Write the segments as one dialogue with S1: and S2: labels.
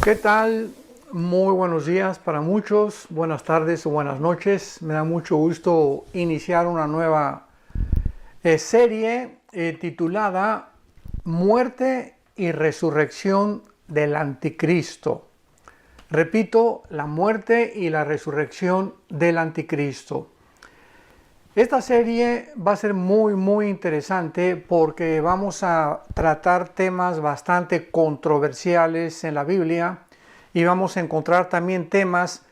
S1: ¿Qué tal? Muy buenos días para muchos, buenas tardes o buenas noches. Me da mucho gusto iniciar una nueva serie titulada Muerte y Resurrección del Anticristo. Repito, la muerte y la resurrección del Anticristo. Esta serie va a ser muy interesante porque vamos a tratar temas bastante controversiales en la Biblia y vamos a encontrar también temas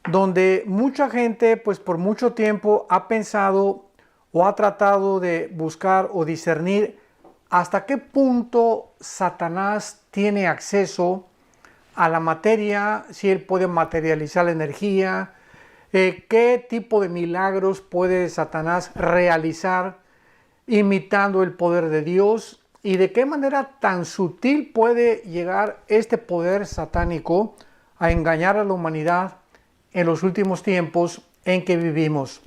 S1: donde mucha gente pues por mucho tiempo ha pensado o ha tratado de buscar o discernir hasta qué punto Satanás tiene acceso a la materia, si él puede materializar la energía, qué tipo de milagros puede Satanás realizar imitando el poder de Dios y de qué manera tan sutil puede llegar este poder satánico a engañar a la humanidad en los últimos tiempos en que vivimos.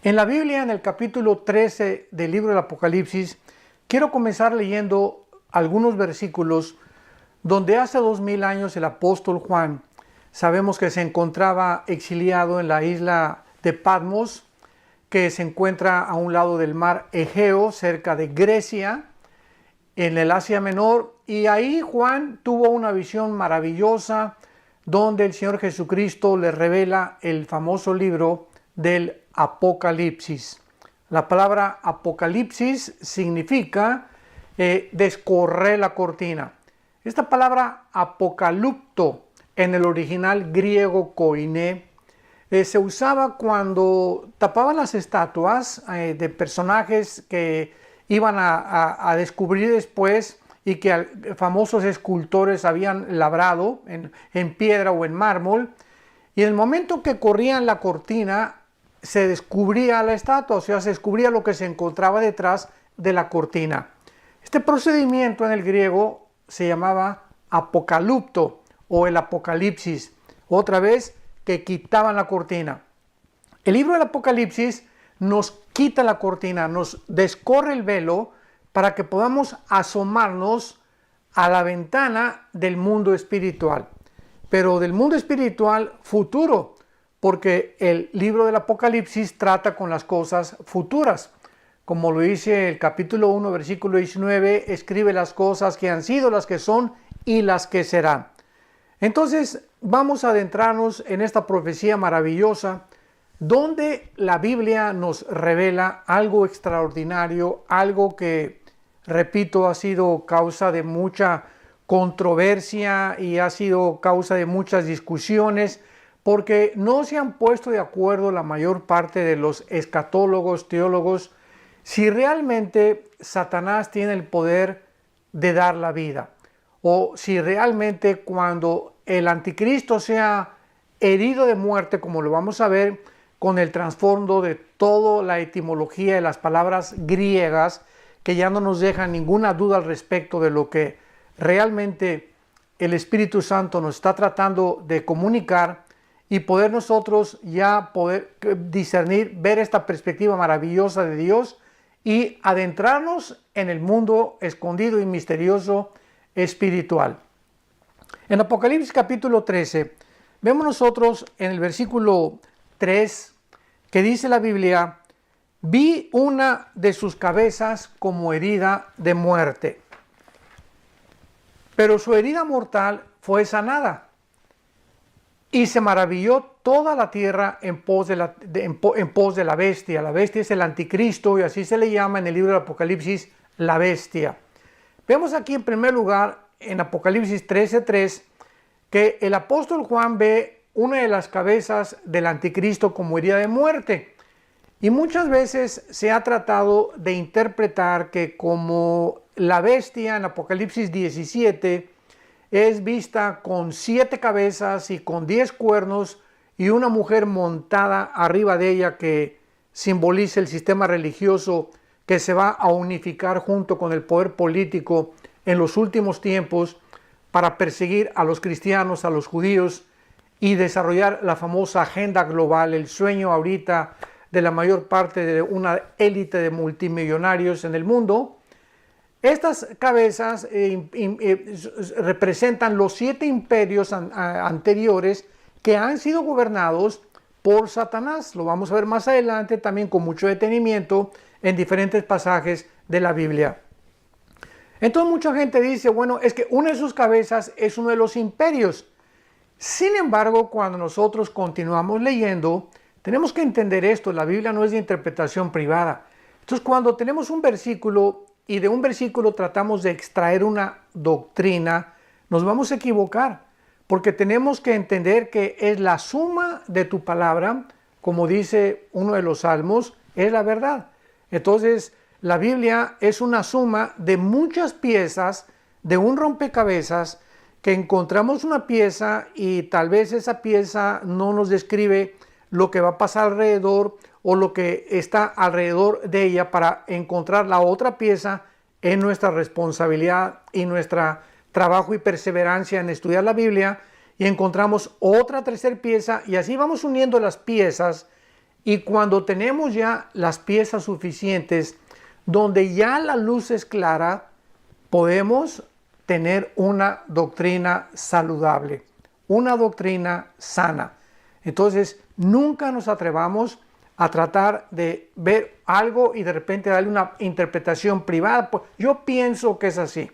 S1: En la Biblia, en el capítulo 13 del libro del Apocalipsis, quiero comenzar leyendo algunos versículos donde hace 2000 años el apóstol Juan, sabemos que se encontraba exiliado en la isla de Patmos, que se encuentra a un lado del mar Egeo, cerca de Grecia, en el Asia Menor. Y ahí Juan tuvo una visión maravillosa donde el Señor Jesucristo le revela el famoso libro del Apocalipsis. La palabra Apocalipsis significa descorrer la cortina. Esta palabra apocalupto en el original griego koiné, se usaba cuando tapaban las estatuas de personajes que iban a descubrir después y que famosos escultores habían labrado en piedra o en mármol. Y en el momento que corrían la cortina, se descubría la estatua, o sea, se descubría lo que se encontraba detrás de la cortina. Este procedimiento en el griego se llamaba apocalupto o el Apocalipsis, otra vez que quitaban la cortina. El libro del Apocalipsis nos quita la cortina, nos descorre el velo para que podamos asomarnos a la ventana del mundo espiritual, pero del mundo espiritual futuro, porque el libro del Apocalipsis trata con las cosas futuras. Como lo dice el capítulo 1, versículo 19, escribe las cosas que han sido, las que son y las que serán. Entonces vamos a adentrarnos en esta profecía maravillosa donde la Biblia nos revela algo extraordinario, algo que, repito, ha sido causa de mucha controversia y ha sido causa de muchas discusiones porque no se han puesto de acuerdo la mayor parte de los escatólogos, teólogos, si realmente Satanás tiene el poder de dar la vida o si realmente cuando el anticristo sea herido de muerte, como lo vamos a ver con el trasfondo de toda la etimología de las palabras griegas, que ya no nos dejan ninguna duda al respecto de lo que realmente el Espíritu Santo nos está tratando de comunicar y poder nosotros ya poder discernir, ver esta perspectiva maravillosa de Dios y adentrarnos en el mundo escondido y misterioso espiritual. En Apocalipsis capítulo 13, vemos nosotros en el versículo 3 que dice la Biblia: vi una de sus cabezas como herida de muerte, pero su herida mortal fue sanada. Y se maravilló toda la tierra en pos de la bestia. La bestia es el anticristo y así se le llama en el libro del Apocalipsis la bestia. Vemos aquí en primer lugar en Apocalipsis 13:3 que el apóstol Juan ve una de las cabezas del anticristo como herida de muerte. Y muchas veces se ha tratado de interpretar que como la bestia en Apocalipsis 17 es vista con 7 cabezas y con 10 cuernos y una mujer montada arriba de ella que simboliza el sistema religioso que se va a unificar junto con el poder político en los últimos tiempos para perseguir a los cristianos, a los judíos y desarrollar la famosa agenda global, el sueño ahorita de la mayor parte de una élite de multimillonarios en el mundo. Estas cabezas representan los 7 imperios anteriores que han sido gobernados por Satanás. Lo vamos a ver más adelante también con mucho detenimiento en diferentes pasajes de la Biblia. Entonces mucha gente dice, bueno, es que una de sus cabezas es uno de los imperios. Sin embargo, cuando nosotros continuamos leyendo, tenemos que entender esto. La Biblia no es de interpretación privada. Entonces, cuando tenemos un versículo y de un versículo tratamos de extraer una doctrina, nos vamos a equivocar, porque tenemos que entender que es la suma de tu palabra, como dice uno de los salmos, es la verdad. Entonces, la Biblia es una suma de muchas piezas de un rompecabezas, que encontramos una pieza y tal vez esa pieza no nos describe lo que va a pasar alrededor o lo que está alrededor de ella. Para encontrar la otra pieza es nuestra responsabilidad y nuestro trabajo y perseverancia en estudiar la Biblia, y encontramos otra tercera pieza y así vamos uniendo las piezas, y cuando tenemos ya las piezas suficientes donde ya la luz es clara, podemos tener una doctrina saludable, una doctrina sana. Entonces, nunca nos atrevamos a tratar de ver algo y de repente darle una interpretación privada. Pues yo pienso que es así.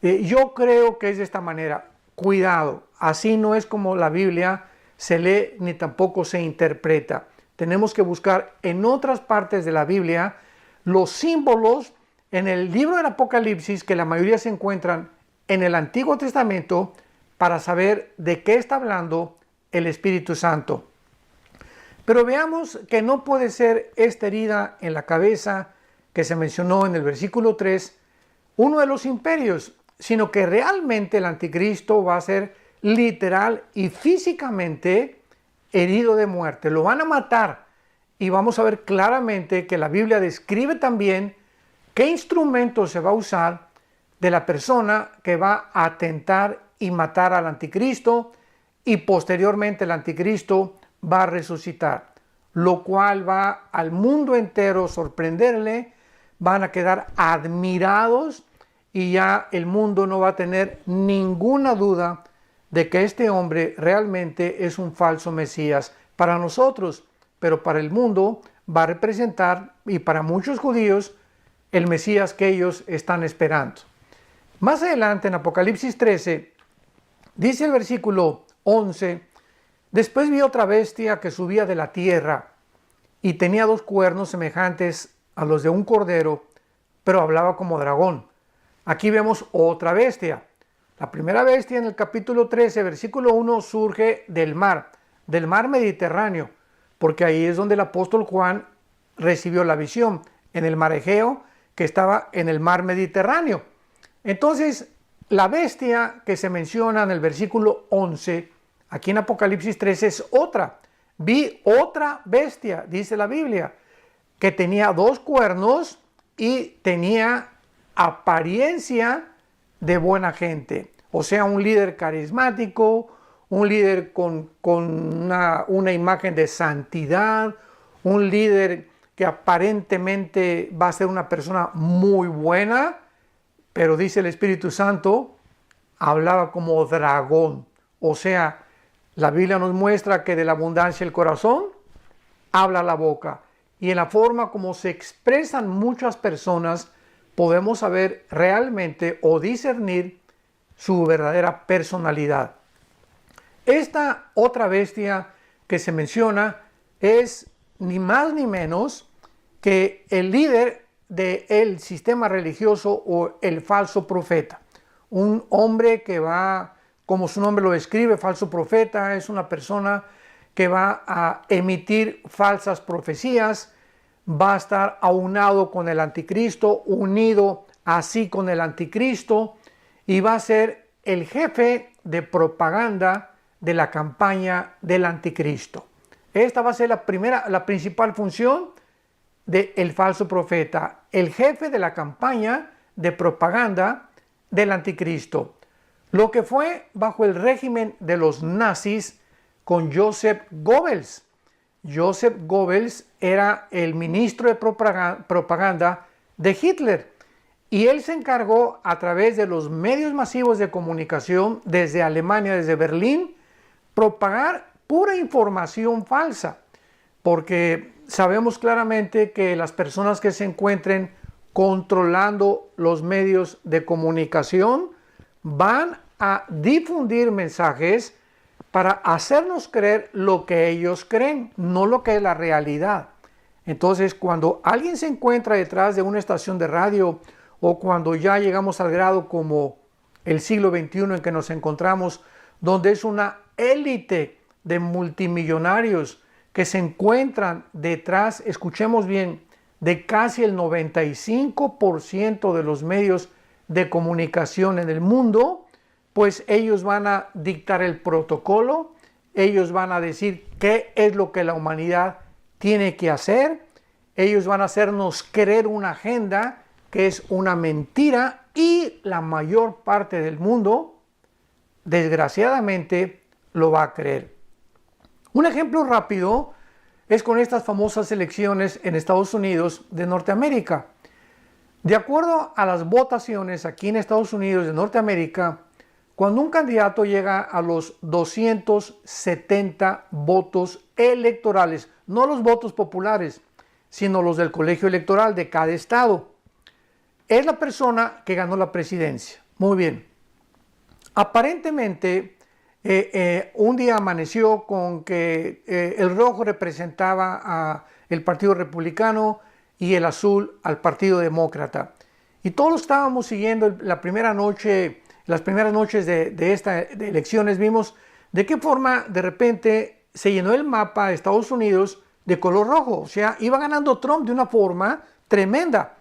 S1: Yo creo que es de esta manera. Cuidado, así no es como la Biblia se lee ni tampoco se interpreta. Tenemos que buscar en otras partes de la Biblia los símbolos en el libro del Apocalipsis, que la mayoría se encuentran en el Antiguo Testamento, para saber de qué está hablando el Espíritu Santo. Pero veamos que no puede ser esta herida en la cabeza que se mencionó en el versículo 3, uno de los imperios, sino que realmente el anticristo va a ser literal y físicamente herido de muerte. Lo van a matar, y vamos a ver claramente que la Biblia describe también qué instrumento se va a usar de la persona que va a atentar y matar al anticristo, y posteriormente el anticristo va a resucitar, lo cual va al mundo entero sorprenderle. Van a quedar admirados y ya el mundo no va a tener ninguna duda de que este hombre realmente es un falso Mesías para nosotros, pero para el mundo va a representar, y para muchos judíos, el Mesías que ellos están esperando. Más adelante en Apocalipsis 13, dice el versículo 11, después vi otra bestia que subía de la tierra y tenía 2 cuernos semejantes a los de un cordero, pero hablaba como dragón. Aquí vemos otra bestia. La primera bestia en el capítulo 13, versículo 1, surge del mar Mediterráneo, porque ahí es donde el apóstol Juan recibió la visión, en el mar Egeo, que estaba en el mar Mediterráneo. Entonces, la bestia que se menciona en el versículo 11, aquí en Apocalipsis 13, es otra. Vi otra bestia, dice la Biblia, que tenía 2 cuernos y tenía apariencia de buena gente. O sea, un líder carismático, un líder con una imagen de santidad, un líder que aparentemente va a ser una persona muy buena, pero dice el Espíritu Santo, hablaba como dragón. O sea, la Biblia nos muestra que de la abundancia del corazón habla la boca. Y en la forma como se expresan muchas personas, podemos saber realmente o discernir su verdadera personalidad. Esta otra bestia que se menciona es ni más ni menos que el líder del sistema religioso o el falso profeta. Un hombre que va, como su nombre lo describe, falso profeta, es una persona que va a emitir falsas profecías, va a estar aunado con el anticristo, unido así con el anticristo, y va a ser el jefe de propaganda de la campaña del anticristo. Esta va a ser la principal función del falso profeta, el jefe de la campaña de propaganda del anticristo. Lo que fue bajo el régimen de los nazis con Joseph Goebbels. Joseph Goebbels era el ministro de propaganda de Hitler. Y él se encargó a través de los medios masivos de comunicación desde Alemania, desde Berlín, propagar pura información falsa, porque sabemos claramente que las personas que se encuentren controlando los medios de comunicación van a difundir mensajes para hacernos creer lo que ellos creen, no lo que es la realidad. Entonces, cuando alguien se encuentra detrás de una estación de radio o cuando ya llegamos al grado como el siglo XXI en que nos encontramos, donde es una élite de multimillonarios que se encuentran detrás, escuchemos bien, de casi el 95% de los medios de comunicación en el mundo, pues ellos van a dictar el protocolo, ellos van a decir qué es lo que la humanidad tiene que hacer, ellos van a hacernos creer una agenda que es una mentira y la mayor parte del mundo, desgraciadamente, lo va a creer. Un ejemplo rápido es con estas famosas elecciones en Estados Unidos de Norteamérica. De acuerdo a las votaciones aquí en Estados Unidos de Norteamérica, cuando un candidato llega a los 270 votos electorales, no los votos populares, sino los del colegio electoral de cada estado, es la persona que ganó la presidencia. Muy bien. Aparentemente, un día amaneció con que el rojo representaba al Partido Republicano y el azul al Partido Demócrata. Y todos estábamos siguiendo las primeras noches de elecciones, vimos de qué forma de repente se llenó el mapa de Estados Unidos de color rojo. O sea, iba ganando Trump de una forma tremenda.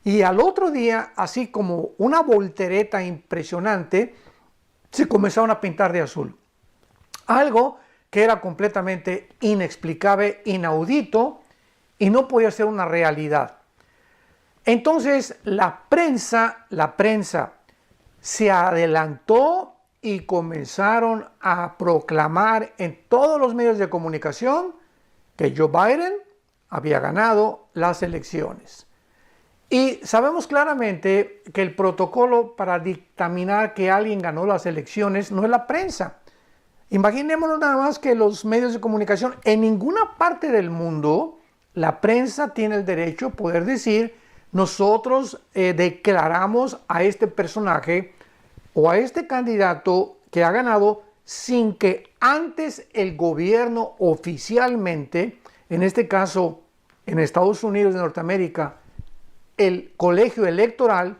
S1: Y al otro día, así como una voltereta impresionante, se comenzaron a pintar de azul. Algo que era completamente inexplicable, inaudito, y no podía ser una realidad. Entonces la prensa se adelantó y comenzaron a proclamar en todos los medios de comunicación que Joe Biden había ganado las elecciones. Y sabemos claramente que el protocolo para dictaminar que alguien ganó las elecciones no es la prensa. Imaginémonos nada más que los medios de comunicación, en ninguna parte del mundo, la prensa tiene el derecho a poder decir, nosotros declaramos a este personaje o a este candidato que ha ganado sin que antes el gobierno oficialmente, en este caso en Estados Unidos de Norteamérica, el colegio electoral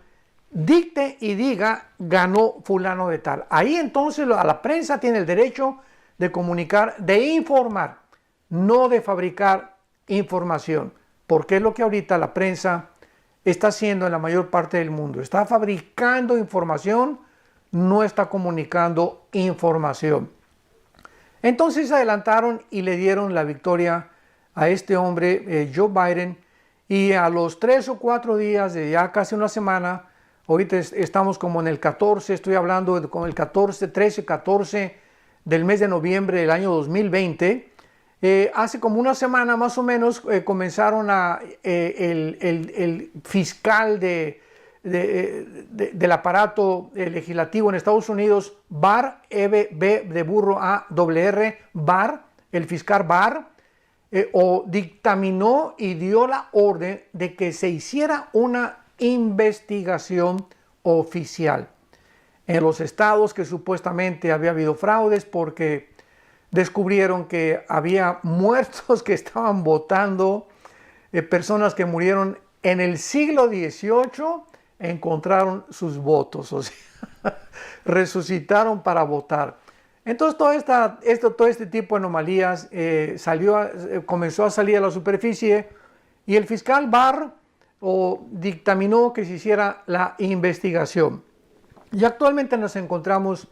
S1: dicte y diga ganó fulano de tal. Ahí entonces a la prensa tiene el derecho de comunicar, de informar, no de fabricar información, porque es lo que ahorita la prensa está haciendo en la mayor parte del mundo. Está fabricando información, no está comunicando información. Entonces se adelantaron y le dieron la victoria a este hombre, Joe Biden, y a los 3 o 4 días de ya casi una semana, ahorita estamos como en el 14, estoy hablando con el 14, 13, 14 del mes de noviembre del año 2020, hace como una semana más o menos comenzaron el fiscal del aparato legislativo en Estados Unidos, Barr, B de burro A, R, Barr, el fiscal Barr, dictaminó y dio la orden de que se hiciera una investigación oficial en los estados que supuestamente había habido fraudes porque descubrieron que había muertos que estaban votando, personas que murieron en el siglo XVIII encontraron sus votos, o sea, resucitaron para votar. Entonces todo este tipo de anomalías comenzó a salir a la superficie y el fiscal Barr dictaminó que se hiciera la investigación. Y actualmente nos encontramos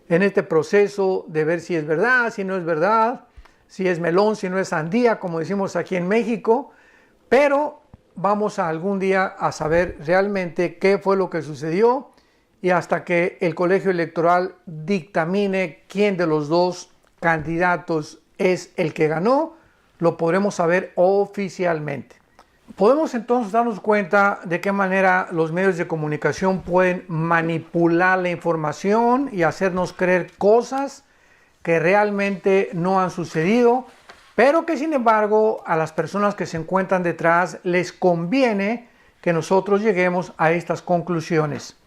S1: en este proceso de ver si es verdad, si no es verdad, si es melón, si no es sandía, como decimos aquí en México, pero vamos a algún día a saber realmente qué fue lo que sucedió. Y hasta que el colegio electoral dictamine quién de los dos candidatos es el que ganó, lo podremos saber oficialmente. podemos entonces darnos cuenta de qué manera los medios de comunicación pueden manipular la información y hacernos creer cosas que realmente no han sucedido, pero que sin embargo a las personas que se encuentran detrás les conviene que nosotros lleguemos a estas conclusiones.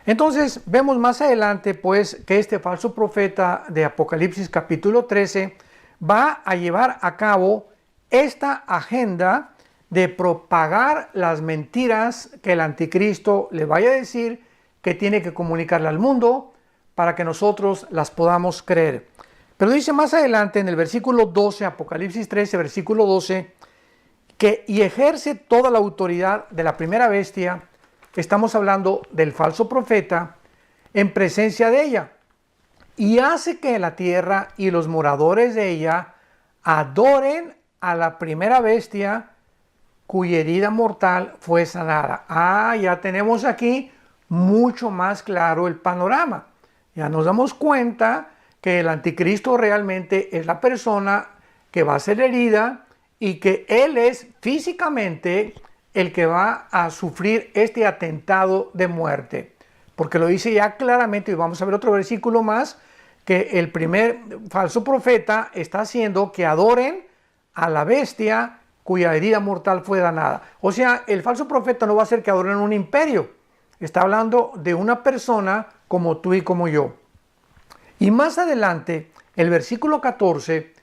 S1: Entonces vemos más adelante pues que este falso profeta de Apocalipsis capítulo 13 va a llevar a cabo esta agenda de propagar las mentiras que el anticristo le vaya a decir que tiene que comunicarle al mundo para que nosotros las podamos creer. Pero dice más adelante en el versículo 12, Apocalipsis 13, versículo 12, que y ejerce toda la autoridad de la primera bestia, estamos hablando del falso profeta, en presencia de ella, y hace que la tierra y los moradores de ella adoren a la primera bestia cuya herida mortal fue sanada. Ya tenemos aquí mucho más claro el panorama. Ya nos damos cuenta que el anticristo realmente es la persona que va a ser herida y que él es físicamente el que va a sufrir este atentado de muerte. Porque lo dice ya claramente, y vamos a ver otro versículo más, que el primer falso profeta está haciendo que adoren a la bestia cuya herida mortal fue danada. O sea, el falso profeta no va a hacer que adoren un imperio. Está hablando de una persona como tú y como yo. Y más adelante, el versículo 14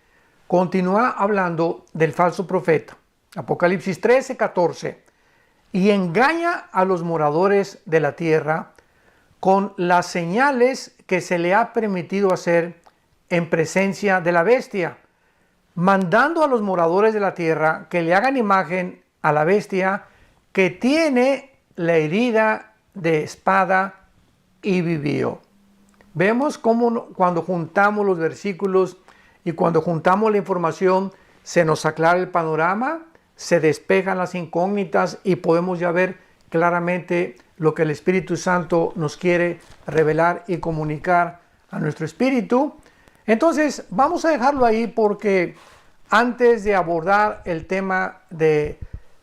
S1: continúa hablando del falso profeta. Apocalipsis 13, 14. Y engaña a los moradores de la tierra con las señales que se le ha permitido hacer en presencia de la bestia, mandando a los moradores de la tierra que le hagan imagen a la bestia que tiene la herida de espada y vivió. Vemos cómo cuando juntamos los versículos y cuando juntamos la información se nos aclara el panorama, se despejan las incógnitas y podemos ya ver claramente lo que el Espíritu Santo nos quiere revelar y comunicar a nuestro espíritu. Entonces vamos a dejarlo ahí porque antes de abordar el tema de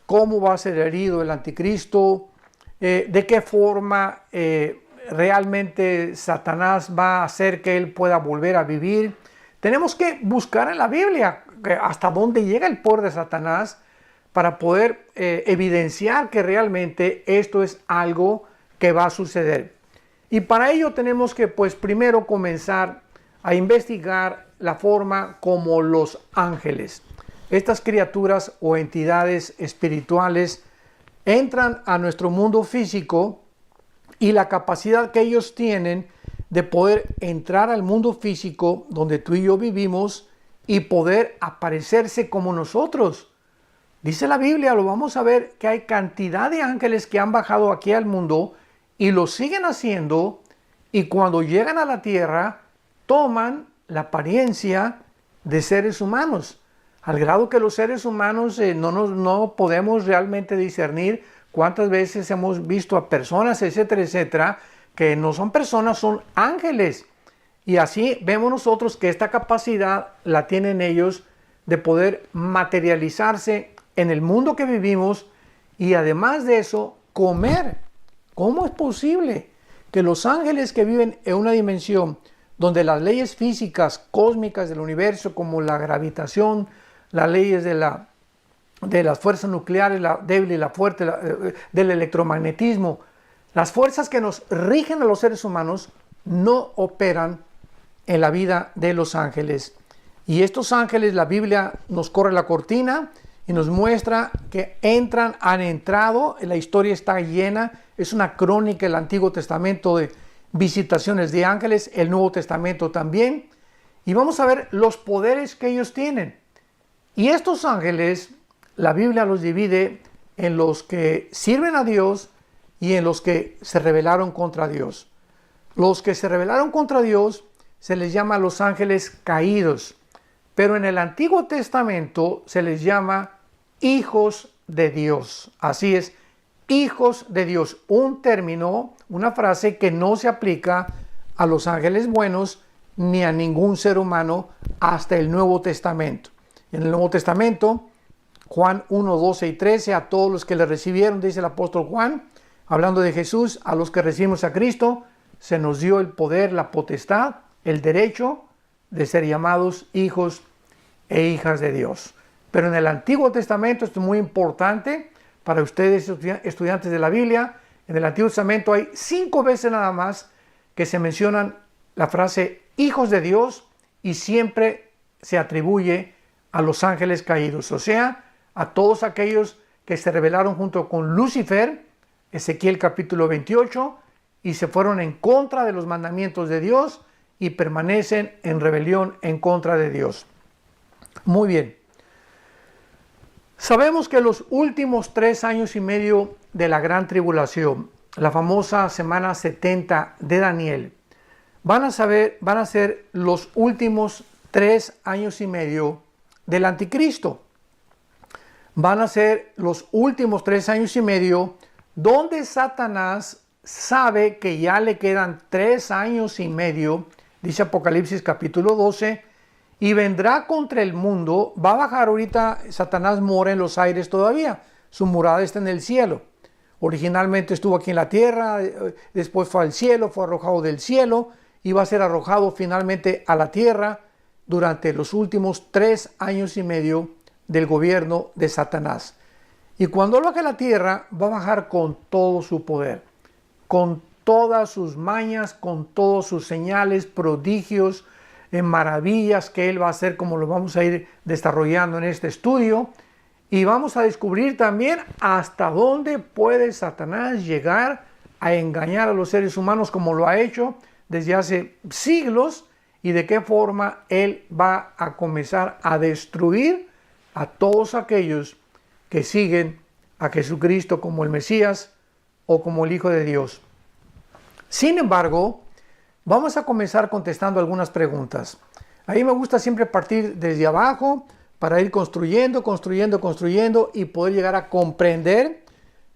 S1: cómo va a ser herido el anticristo, de qué forma realmente Satanás va a hacer que él pueda volver a vivir, tenemos que buscar en la Biblia hasta dónde llega el poder de Satanás para poder evidenciar que realmente esto es algo que va a suceder. Y para ello tenemos que pues primero comenzar a investigar la forma como los ángeles, estas criaturas o entidades espirituales, entran a nuestro mundo físico y la capacidad que ellos tienen de poder entrar al mundo físico donde tú y yo vivimos y poder aparecerse como nosotros. Dice la Biblia, lo vamos a ver, que hay cantidad de ángeles que han bajado aquí al mundo y lo siguen haciendo, y cuando llegan a la tierra toman la apariencia de seres humanos, al grado que los seres humanos no podemos realmente discernir cuántas veces hemos visto a personas, etcétera, etcétera, que no son personas, son ángeles. Y así vemos nosotros que esta capacidad la tienen ellos de poder materializarse en el mundo que vivimos y además de eso, comer. ¿Cómo es posible que los ángeles que viven en una dimensión donde las leyes físicas cósmicas del universo, como la gravitación, las leyes de las fuerzas nucleares, la débil y la fuerte, del electromagnetismo, las fuerzas que nos rigen a los seres humanos, no operan en la vida de los ángeles? Y estos ángeles, la Biblia nos corre la cortina y nos muestra que han entrado, la historia está llena, es una crónica el Antiguo Testamento de visitaciones de ángeles, el Nuevo Testamento también, y vamos a ver los poderes que ellos tienen. Y estos ángeles, la Biblia los divide en los que sirven a Dios y en los que se rebelaron contra Dios. Los que se rebelaron contra Dios se les llama los ángeles caídos, pero en el Antiguo Testamento se les llama hijos de Dios. Así es, hijos de Dios, un término, una frase que no se aplica a los ángeles buenos ni a ningún ser humano hasta el Nuevo Testamento. En el Nuevo Testamento Juan 1, 12 y 13, a todos los que le recibieron, dice el apóstol Juan, hablando de Jesús, a los que recibimos a Cristo, se nos dio el poder, la potestad, el derecho de ser llamados hijos e hijas de Dios. Pero en el Antiguo Testamento, esto es muy importante para ustedes, estudiantes de la Biblia, en el Antiguo Testamento hay 5 veces nada más que se mencionan la frase hijos de Dios y siempre se atribuye a los ángeles caídos, o sea, a todos aquellos que se rebelaron junto con Lucifer, Ezequiel capítulo 28, y se fueron en contra de los mandamientos de Dios y permanecen en rebelión en contra de Dios. Muy bien. Sabemos que los últimos 3 años y medio de la gran tribulación, la famosa semana 70 de Daniel, van a ser los últimos 3 años y medio del anticristo. Van a ser los últimos 3 años y medio donde Satanás sabe que ya le quedan 3 años y medio, dice Apocalipsis capítulo 12, y vendrá contra el mundo. Va a bajar ahorita, Satanás mora en los aires todavía, su morada está en el cielo. Originalmente estuvo aquí en la tierra, después fue al cielo, fue arrojado del cielo y va a ser arrojado finalmente a la tierra durante los últimos 3 años y medio del gobierno de Satanás. Y cuando baje a la tierra, va a bajar con todo su poder, con todas sus mañas, con todas sus señales, prodigios, maravillas que él va a hacer, como lo vamos a ir desarrollando en este estudio. Y vamos a descubrir también hasta dónde puede Satanás llegar a engañar a los seres humanos, como lo ha hecho desde hace siglos, y de qué forma él va a comenzar a destruir a todos aquellos que siguen a Jesucristo como el Mesías o como el Hijo de Dios. Sin embargo, vamos a comenzar contestando algunas preguntas. A mí me gusta siempre partir desde abajo para ir construyendo y poder llegar a comprender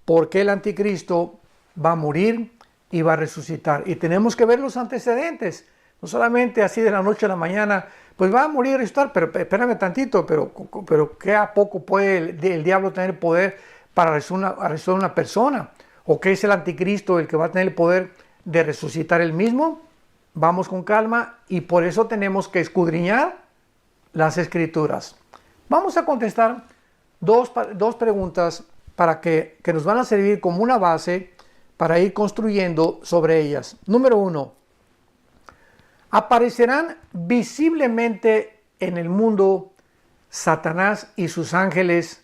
S1: por qué el anticristo va a morir y va a resucitar. Y tenemos que ver los antecedentes, no solamente así de la noche a la mañana, pues va a morir y resucitar, pero espérame tantito, pero ¿qué a poco puede el diablo tener poder para resucitar una persona? ¿O qué es el anticristo el que va a tener el poder de resucitar él mismo? Vamos con calma y por eso tenemos que escudriñar las escrituras. Vamos a contestar dos preguntas que nos van a servir como una base para ir construyendo sobre ellas. Número 1. ¿Aparecerán visiblemente en el mundo Satanás y sus ángeles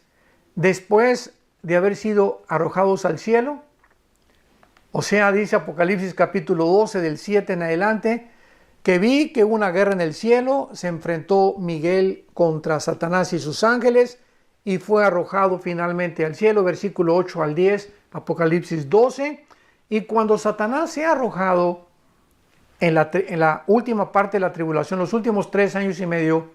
S1: después de haber sido arrojados al cielo? O sea, dice Apocalipsis capítulo 12 del 7 en adelante, que vi que hubo una guerra en el cielo, se enfrentó Miguel contra Satanás y sus ángeles y fue arrojado finalmente al cielo, versículo 8 al 10, Apocalipsis 12. Y cuando Satanás sea arrojado en la última parte de la tribulación, los últimos 3 años y medio,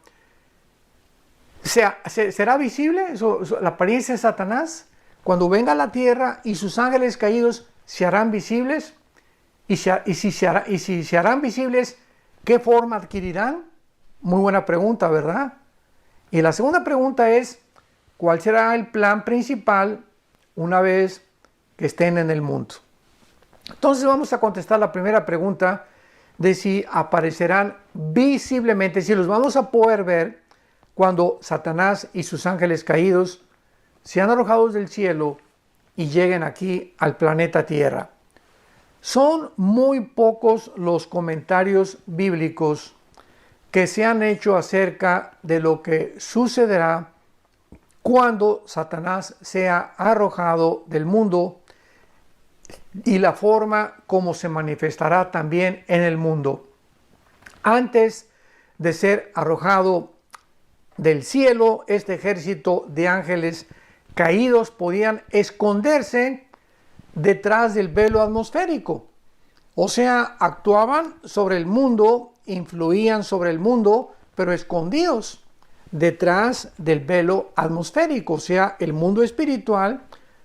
S1: ¿será visible la apariencia de Satanás? Cuando venga a la tierra y sus ángeles caídos se harán visibles. Y si se harán visibles, ¿qué forma adquirirán? Muy buena pregunta, ¿verdad? Y la segunda pregunta es, ¿cuál será el plan principal una vez que estén en el mundo? Entonces vamos a contestar la primera pregunta de si aparecerán visiblemente, si los vamos a poder ver cuando Satanás y sus ángeles caídos sean arrojados del cielo y lleguen aquí al planeta Tierra. Son muy pocos los comentarios bíblicos que se han hecho acerca de lo que sucederá cuando Satanás sea arrojado del mundo y la forma como se manifestará también en el mundo. Antes de ser arrojado del cielo, este ejército de ángeles caídos podían esconderse detrás del velo atmosférico. O sea, actuaban sobre el mundo, influían sobre el mundo, pero escondidos detrás del velo atmosférico, o sea, el mundo espiritual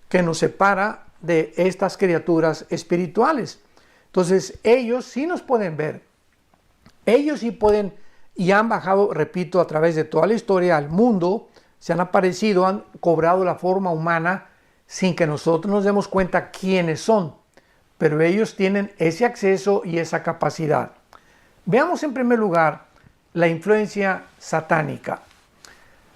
S1: que nos separa de estas criaturas espirituales. Entonces, ellos sí nos pueden ver. Ellos sí pueden y han bajado, repito, a través de toda la historia al mundo se han aparecido, han cobrado la forma humana sin que nosotros nos demos cuenta quiénes son. Pero ellos tienen ese acceso y esa capacidad. Veamos en primer lugar la influencia satánica.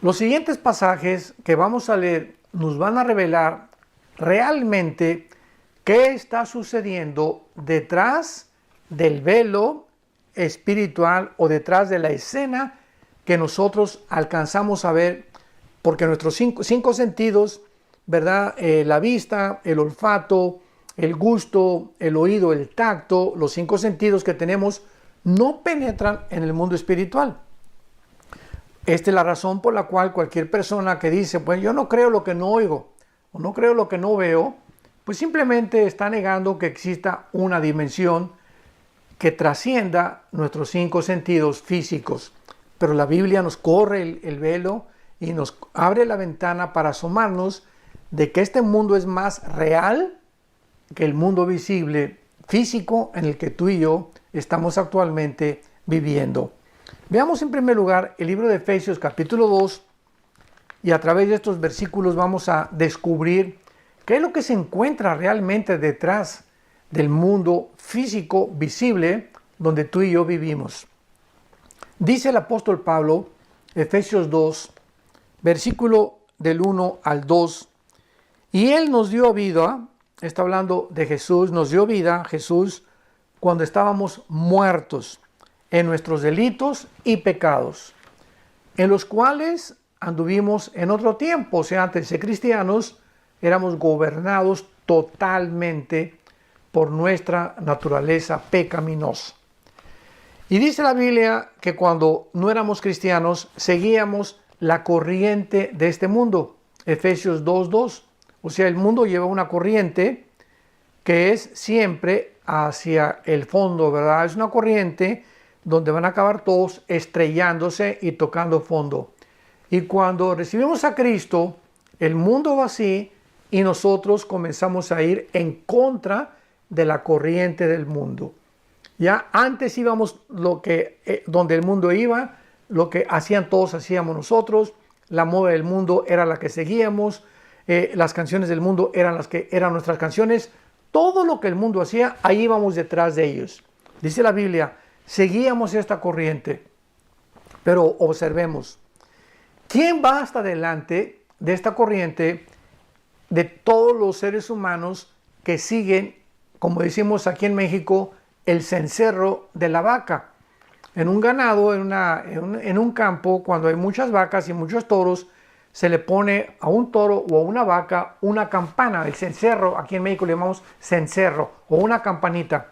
S1: Los siguientes pasajes que vamos a leer nos van a revelar realmente qué está sucediendo detrás del velo espiritual o detrás de la escena que nosotros alcanzamos a ver, porque nuestros cinco sentidos, ¿verdad? La vista, el olfato, el gusto, el oído, el tacto, los 5 sentidos que tenemos no penetran en el mundo espiritual. Esta es la razón por la cual cualquier persona que dice, pues yo no creo lo que no oigo, o no creo lo que no veo, pues simplemente está negando que exista una dimensión que trascienda nuestros 5 sentidos físicos. Pero la Biblia nos corre el velo y nos abre la ventana para asomarnos de que este mundo es más real que el mundo visible, físico, en el que tú y yo estamos actualmente viviendo. Veamos en primer lugar el libro de Efesios capítulo 2 y a través de estos versículos vamos a descubrir qué es lo que se encuentra realmente detrás del mundo físico visible donde tú y yo vivimos. Dice el apóstol Pablo, Efesios 2, versículo del 1 al 2, y Él nos dio vida, está hablando de Jesús, nos dio vida, Jesús, cuando estábamos muertos en nuestros delitos y pecados, en los cuales anduvimos en otro tiempo, o sea, antes de ser cristianos, éramos gobernados totalmente por nuestra naturaleza pecaminosa. Y dice la Biblia que cuando no éramos cristianos, seguíamos la corriente de este mundo, Efesios 2:2. O sea, el mundo lleva una corriente que es siempre hacia el fondo, ¿verdad? Es una corriente donde van a acabar todos estrellándose y tocando fondo. Y cuando recibimos a Cristo, el mundo va así y nosotros comenzamos a ir en contra de la corriente del mundo. Ya antes íbamos donde el mundo iba, lo que hacían todos hacíamos nosotros, la moda del mundo era la que seguíamos, las canciones del mundo eran las que eran nuestras canciones, todo lo que el mundo hacía, ahí íbamos detrás de ellos. Dice la Biblia, seguíamos esta corriente, pero observemos, ¿quién va hasta delante de esta corriente de todos los seres humanos que siguen, como decimos aquí en México, el cencerro de la vaca? En un ganado, en un campo, cuando hay muchas vacas y muchos toros, se le pone a un toro o a una vaca una campana, el cencerro, aquí en México le llamamos cencerro, o una campanita.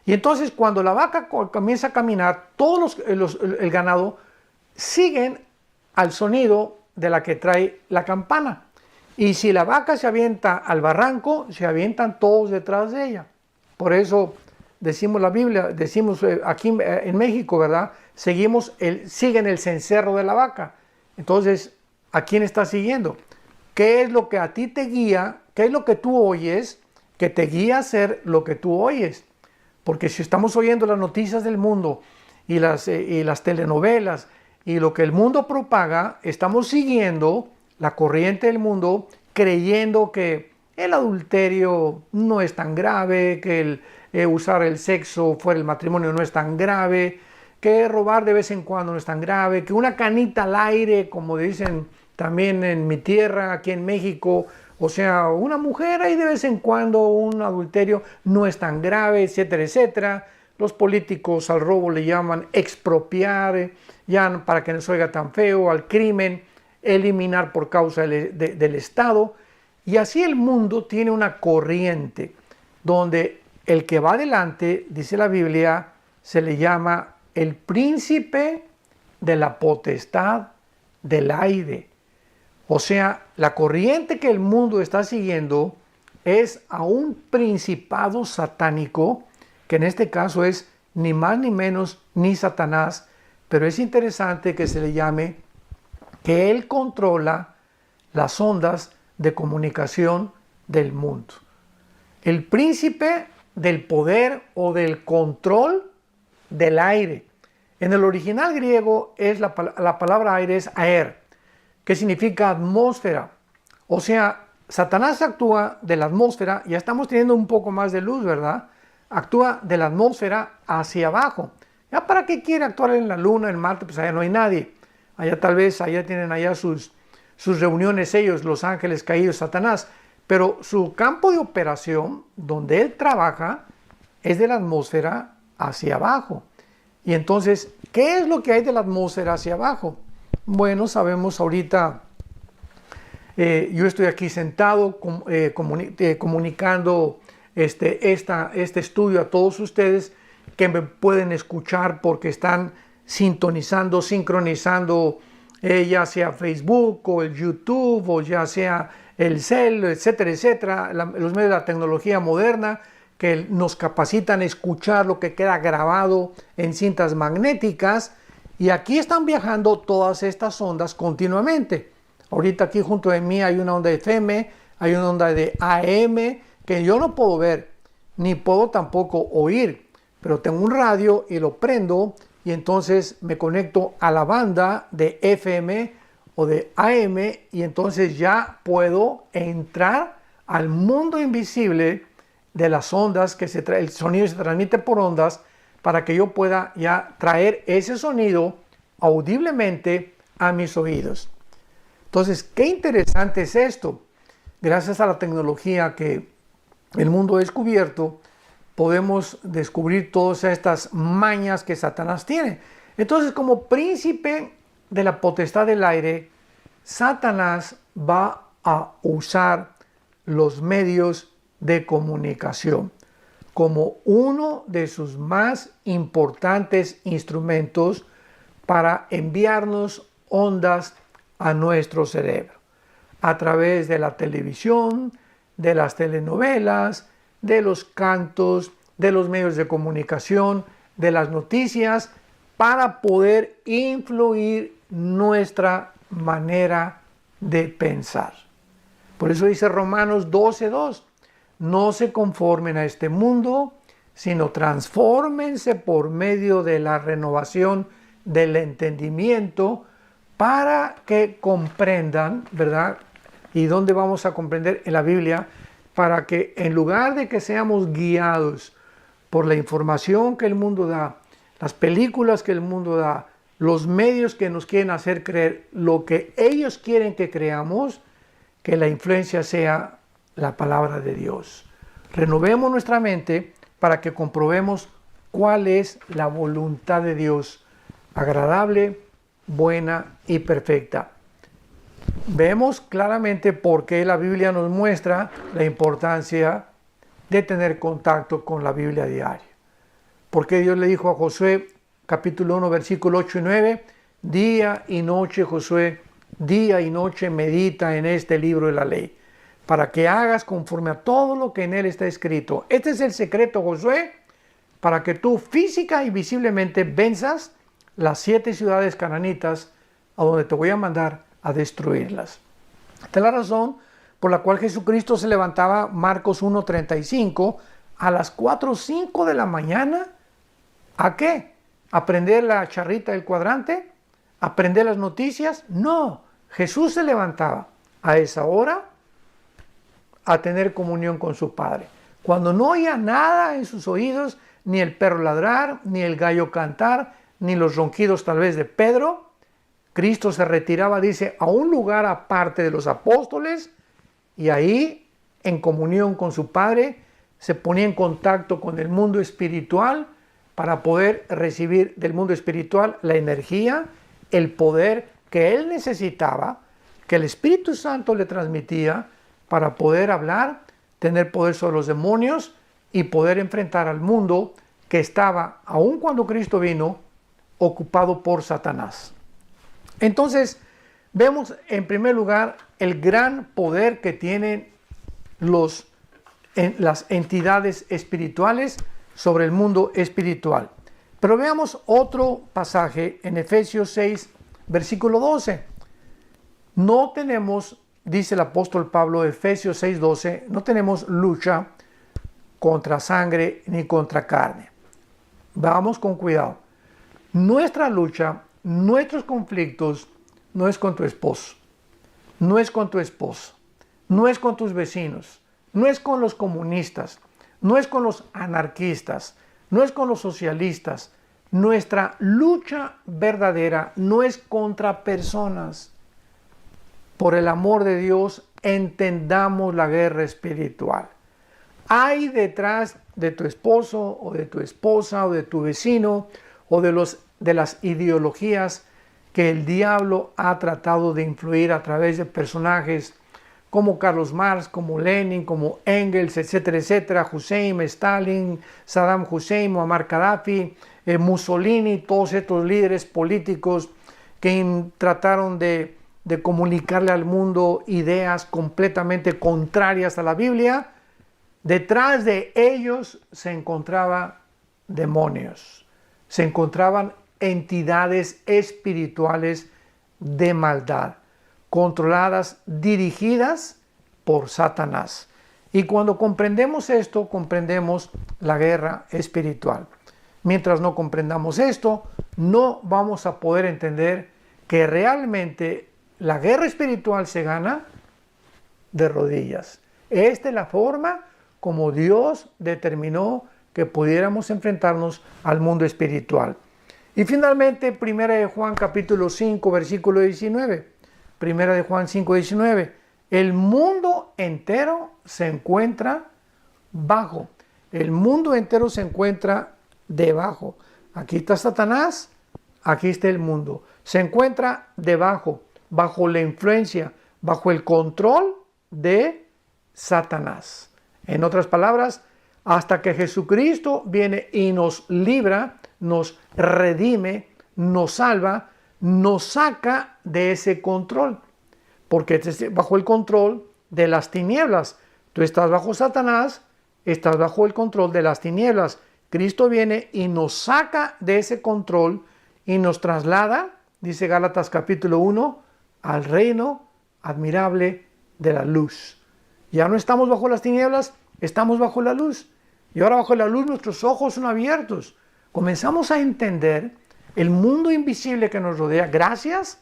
S1: Y entonces cuando la vaca comienza a caminar, el ganado siguen al sonido de la que trae la campana. Y si la vaca se avienta al barranco, se avientan todos detrás de ella. Por eso decimos la Biblia, decimos aquí en México, ¿verdad? Siguen el cencerro de la vaca. Entonces, ¿a quién estás siguiendo? ¿Qué es lo que a ti te guía? ¿Qué es lo que tú oyes que te guía a hacer lo que tú oyes? Porque si estamos oyendo las noticias del mundo y las telenovelas y lo que el mundo propaga, estamos siguiendo la corriente del mundo creyendo que el adulterio no es tan grave, que usar el sexo fuera del matrimonio no es tan grave, que robar de vez en cuando no es tan grave, que una canita al aire, como dicen también en mi tierra, aquí en México, o sea, una mujer ahí de vez en cuando, un adulterio no es tan grave, etcétera, etcétera. Los políticos al robo le llaman expropiar, ya para que no se oiga tan feo, al crimen, eliminar por causa del Estado. Y así el mundo tiene una corriente donde el que va adelante, dice la Biblia, se le llama el príncipe de la potestad del aire. O sea, la corriente que el mundo está siguiendo es a un principado satánico, que en este caso es ni más ni menos ni Satanás, pero es interesante que se le llame que él controla las ondas de comunicación del mundo. El príncipe del poder o del control del aire. En el original griego es la palabra aire es aer, que significa atmósfera. O sea, Satanás actúa de la atmósfera, ya estamos teniendo un poco más de luz, ¿verdad? Actúa de la atmósfera hacia abajo. ¿Ya para qué quiere actuar en la Luna, en Marte? Pues allá no hay nadie. Allá tal vez, allá tienen allá sus reuniones ellos, los ángeles caídos, Satanás. Pero su campo de operación, donde él trabaja, es de la atmósfera hacia abajo. Y entonces, ¿qué es lo que hay de la atmósfera hacia abajo? Bueno, sabemos ahorita, yo estoy aquí sentado comunicando este estudio a todos ustedes que me pueden escuchar porque están sintonizando, sincronizando, ya sea Facebook o el YouTube o ya sea el cel, etcétera, etcétera, los medios de la tecnología moderna que nos capacitan a escuchar lo que queda grabado en cintas magnéticas, y aquí están viajando todas estas ondas continuamente. Ahorita aquí junto de mí hay una onda de FM, hay una onda de AM que yo no puedo ver, ni puedo tampoco oír, pero tengo un radio y lo prendo y entonces me conecto a la banda de FM o de AM y entonces ya puedo entrar al mundo invisible de las ondas, el sonido se transmite por ondas para que yo pueda ya traer ese sonido audiblemente a mis oídos. Entonces, qué interesante es esto. Gracias a la tecnología que el mundo ha descubierto, podemos descubrir todas estas mañas que Satanás tiene. Entonces, como príncipe de la potestad del aire, Satanás va a usar los medios de comunicación como uno de sus más importantes instrumentos para enviarnos ondas a nuestro cerebro, a través de la televisión, de las telenovelas, de los cantos, de los medios de comunicación, de las noticias, para poder influir nuestra manera de pensar. Por eso dice Romanos 12:2, no se conformen a este mundo, sino transfórmense por medio de la renovación del entendimiento para que comprendan, ¿verdad? ¿Y dónde vamos a comprender? En la Biblia, para que en lugar de que seamos guiados por la información que el mundo da, las películas que el mundo da, los medios que nos quieren hacer creer lo que ellos quieren que creamos, que la influencia sea la palabra de Dios. Renovemos nuestra mente para que comprobemos cuál es la voluntad de Dios, agradable, buena y perfecta. Vemos claramente por qué la Biblia nos muestra la importancia de tener contacto con la Biblia diaria. Porque Dios le dijo a Josué, capítulo 1, versículo 8 y 9, día y noche, Josué, día y noche medita en este libro de la ley, para que hagas conforme a todo lo que en él está escrito. Este es el secreto, Josué, para que tú física y visiblemente venzas las 7 ciudades cananitas a donde te voy a mandar a destruirlas. Esta es la razón por la cual Jesucristo se levantaba, Marcos 1:35, a las 4 o 5 de la mañana. ¿A qué? ¿A prender la charrita del cuadrante? ¿A prender las noticias? No, Jesús se levantaba a esa hora a tener comunión con su Padre. Cuando no oía nada en sus oídos, ni el perro ladrar, ni el gallo cantar, ni los ronquidos tal vez de Pedro, Cristo se retiraba, dice, a un lugar aparte de los apóstoles y ahí, en comunión con su Padre, se ponía en contacto con el mundo espiritual para poder recibir del mundo espiritual la energía, el poder que él necesitaba, que el Espíritu Santo le transmitía para poder hablar, tener poder sobre los demonios y poder enfrentar al mundo que estaba, aun cuando Cristo vino, ocupado por Satanás. Entonces, vemos en primer lugar el gran poder que tienen las entidades espirituales sobre el mundo espiritual. Pero veamos otro pasaje en Efesios 6, versículo 12. No tenemos, dice el apóstol Pablo, Efesios 6, 12, no tenemos lucha contra sangre ni contra carne. Vamos con cuidado. Nuestra lucha, nuestros conflictos, no es con tu esposo, no es con tu esposo, no es con tus vecinos, no es con los comunistas, no es con los anarquistas, no es con los socialistas. Nuestra lucha verdadera no es contra personas. Por el amor de Dios, entendamos la guerra espiritual. Hay detrás de tu esposo o de tu esposa o de tu vecino o de las ideologías que el diablo ha tratado de influir a través de personajes como Carlos Marx, como Lenin, como Engels, etcétera, etcétera, Hussein, Stalin, Saddam Hussein, Muammar Gaddafi, Mussolini, todos estos líderes políticos que trataron de comunicarle al mundo ideas completamente contrarias a la Biblia. Detrás de ellos se encontraban demonios, se encontraban entidades espirituales de maldad, controladas, dirigidas por Satanás. Y cuando comprendemos esto, comprendemos la guerra espiritual. Mientras no comprendamos esto, no vamos a poder entender que realmente la guerra espiritual se gana de rodillas. Esta es la forma como Dios determinó que pudiéramos enfrentarnos al mundo espiritual. Y finalmente, 1 de Juan capítulo 5, versículo 19. 1 de Juan 5, 19. El mundo entero se encuentra bajo. El mundo entero se encuentra debajo. Aquí está Satanás, aquí está el mundo. Se encuentra debajo, bajo la influencia, bajo el control de Satanás. En otras palabras, hasta que Jesucristo viene y nos libra, nos redime, nos salva, nos saca de ese control. Porque estás bajo el control de las tinieblas. Tú estás bajo Satanás, estás bajo el control de las tinieblas. Cristo viene y nos saca de ese control y nos traslada, dice Gálatas capítulo 1, al reino admirable de la luz. Ya no estamos bajo las tinieblas, estamos bajo la luz. Y ahora bajo la luz nuestros ojos son abiertos. Comenzamos a entender el mundo invisible que nos rodea gracias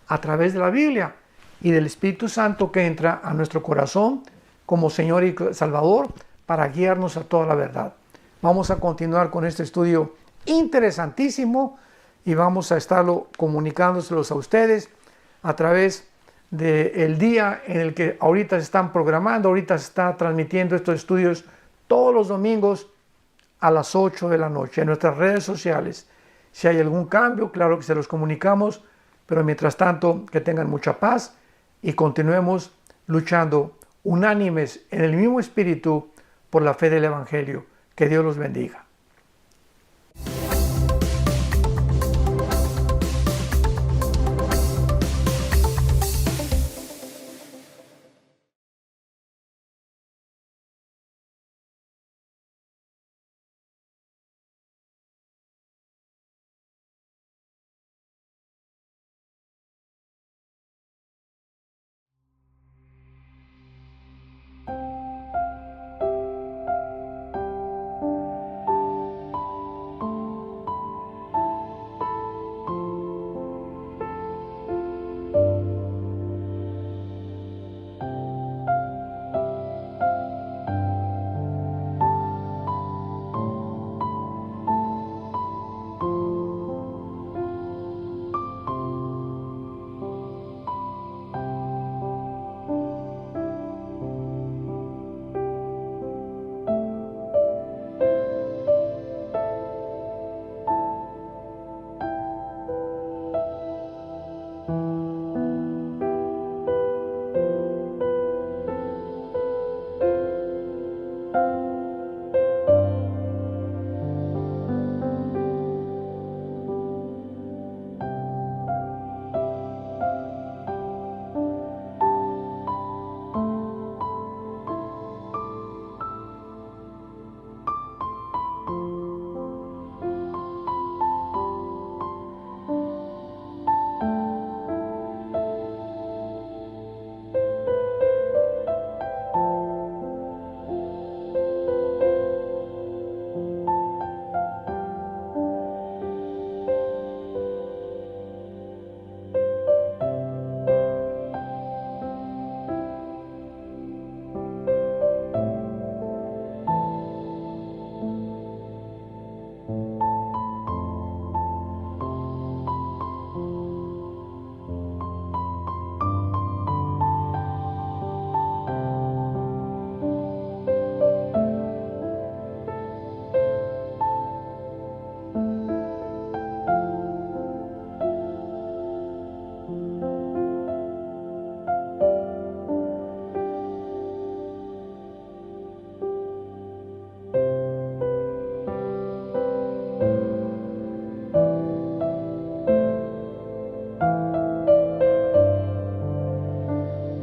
S1: a través de la Biblia y del Espíritu Santo que entra a nuestro corazón como Señor y Salvador para guiarnos a toda la verdad. Vamos a continuar con este estudio interesantísimo y vamos a estarlo comunicándoselos a ustedes a través del día en el que ahorita se están programando, ahorita se está transmitiendo estos estudios todos los domingos a las 8 de la noche en nuestras redes sociales. Si hay algún cambio, claro que se los comunicamos, pero mientras tanto que tengan mucha paz y continuemos luchando unánimes en el mismo espíritu por la fe del Evangelio. Que Dios los bendiga.